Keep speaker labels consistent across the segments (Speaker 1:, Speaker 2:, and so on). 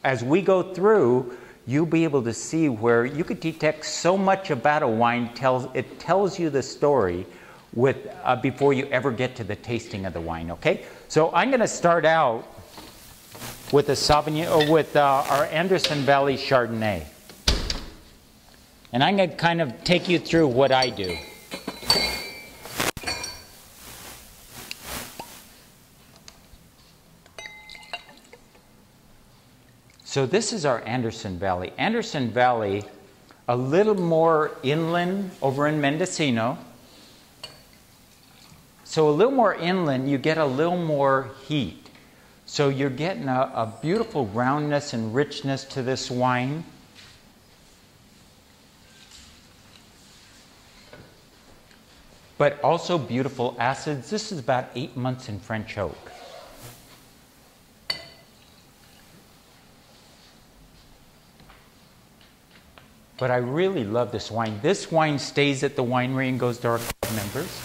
Speaker 1: as we go through, you'll be able to see where you could detect so much about a wine. It tells you the story before you ever get to the tasting of the wine. Okay, so I'm going to start out with a Sauvignon, or with our Anderson Valley Chardonnay, and I'm going to kind of take you through what I do. So this is our Anderson Valley. Anderson Valley, a little more inland over in Mendocino. So a little more inland, you get a little more heat. So you're getting a beautiful roundness and richness to this wine. But also beautiful acids. This is about 8 months in French oak. But I really love this wine. This wine stays at the winery and goes to our club members.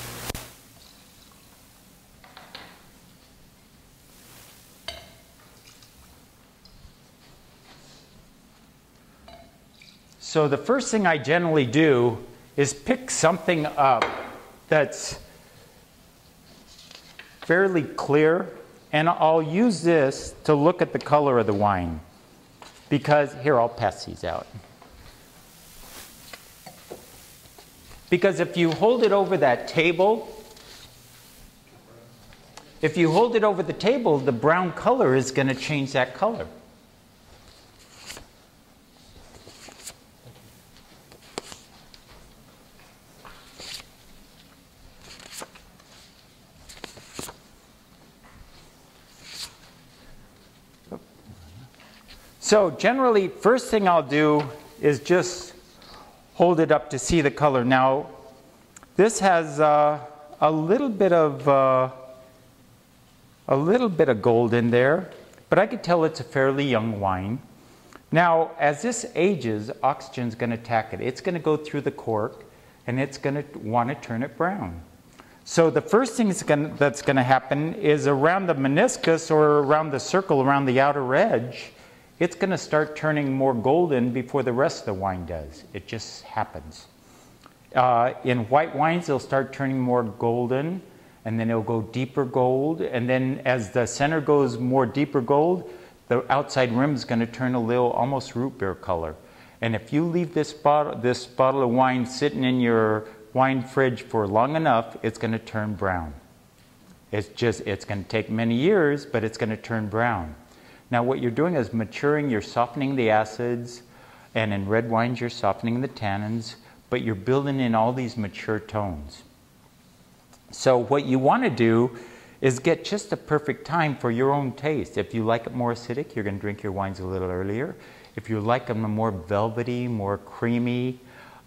Speaker 1: So the first thing I generally do is pick something up that's fairly clear, and I'll use this to look at the color of the wine. Because, here, I'll pass these out. Because if you hold it over that table, the brown color is going to change that color. So generally, first thing I'll do is just hold it up to see the color. Now, this has a little bit of gold in there, but I could tell it's a fairly young wine. Now, as this ages, oxygen's going to attack it. It's going to go through the cork, and it's going to want to turn it brown. So the first thing that's going to happen is around the meniscus, or around the circle, around the outer edge, it's going to start turning more golden before the rest of the wine does. It just happens. In white wines, they'll start turning more golden, and then it'll go deeper gold. And then as the center goes more deeper gold, the outside rim is going to turn a little almost root beer color. And if you leave this bottle of wine sitting in your wine fridge for long enough, it's going to turn brown. It's going to take many years, but it's going to turn brown. Now what you're doing is maturing, you're softening the acids, and in red wines you're softening the tannins, but you're building in all these mature tones. So what you want to do is get just the perfect time for your own taste. If you like it more acidic, you're going to drink your wines a little earlier. If you like them more velvety, more creamy,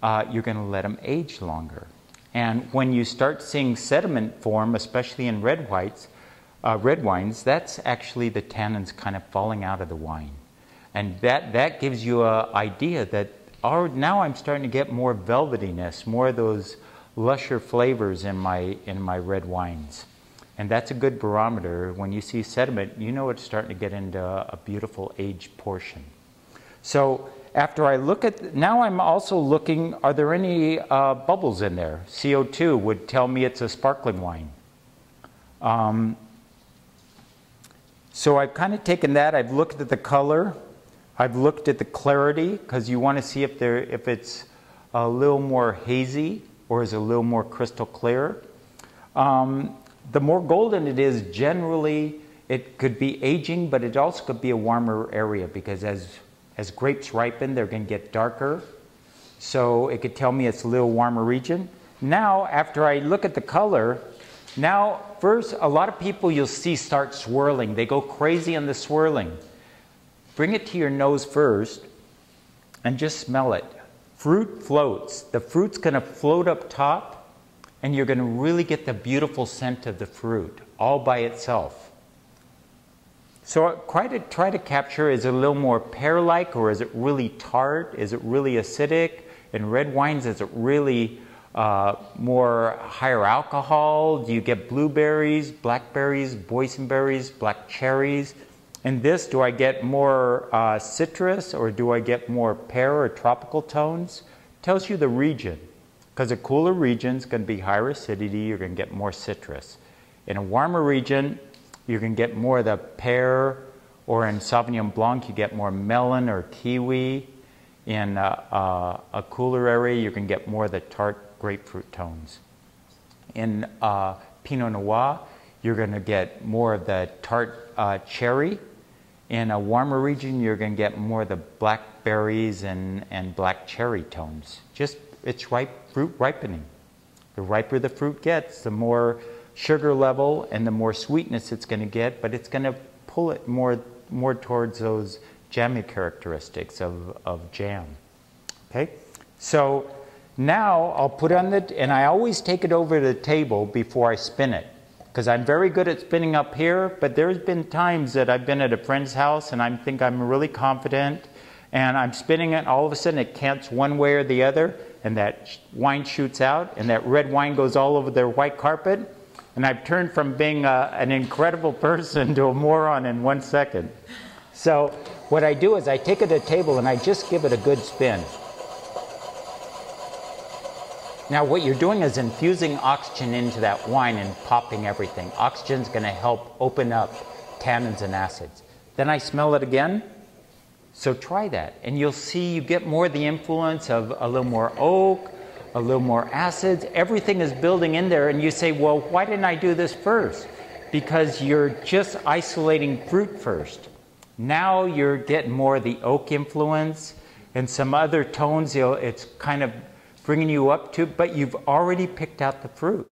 Speaker 1: you're going to let them age longer. And when you start seeing sediment form, especially in red wines, that's actually the tannins kind of falling out of the wine. And that gives you an idea that now I'm starting to get more velvetiness, more of those lusher flavors in my red wines. And that's a good barometer. When you see sediment, you know it's starting to get into a beautiful aged portion. So after I look at, now I'm also looking, are there any bubbles in there? CO2 would tell me it's a sparkling wine. So I've kind of taken that, I've looked at the color, I've looked at the clarity, because you want to see if it's a little more hazy or is it a little more crystal clear. The more golden it is, generally it could be aging, but it also could be a warmer area, because as grapes ripen, they're going to get darker. So it could tell me it's a little warmer region. Now, after I look at the color, now, first, a lot of people you'll see start swirling. They go crazy on the swirling. Bring it to your nose first and just smell it. Fruit floats. The fruit's going to float up top, and you're going to really get the beautiful scent of the fruit all by itself. So try to capture, is it a little more pear-like, or is it really tart? Is it really acidic? In red wines, is it really more higher alcohol? Do you get blueberries, blackberries, boysenberries, black cherries? In this, do I get more citrus or do I get more pear or tropical tones? Tells you the region. Because a cooler region is going to be higher acidity, you're going to get more citrus. In a warmer region, you're going to get more of the pear, or in Sauvignon Blanc, you get more melon or kiwi. In a cooler area, you can get more of the tart grapefruit tones. In Pinot Noir, you're going to get more of the tart cherry. In a warmer region, you're going to get more of the blackberries and black cherry tones. Just, it's fruit ripening. The riper the fruit gets, the more sugar level and the more sweetness it's going to get, but it's going to pull it more towards those jammy characteristics of jam. Okay, so now I'll put on and I always take it over to the table before I spin it, because I'm very good at spinning up here, but there's been times that I've been at a friend's house and I think I'm really confident and I'm spinning it and all of a sudden it cants one way or the other and that wine shoots out and that red wine goes all over their white carpet, and I've turned from being an incredible person to a moron in 1 second. So what I do is I take it to the table and I just give it a good spin. Now what you're doing is infusing oxygen into that wine and popping everything. Oxygen's going to help open up tannins and acids. Then I smell it again. So try that and you'll see you get more of the influence of a little more oak, a little more acids. Everything is building in there and you say, well, why didn't I do this first? Because you're just isolating fruit first. Now you're getting more of the oak influence and some other tones, it's kind of bringing you up to, but you've already picked out the fruit.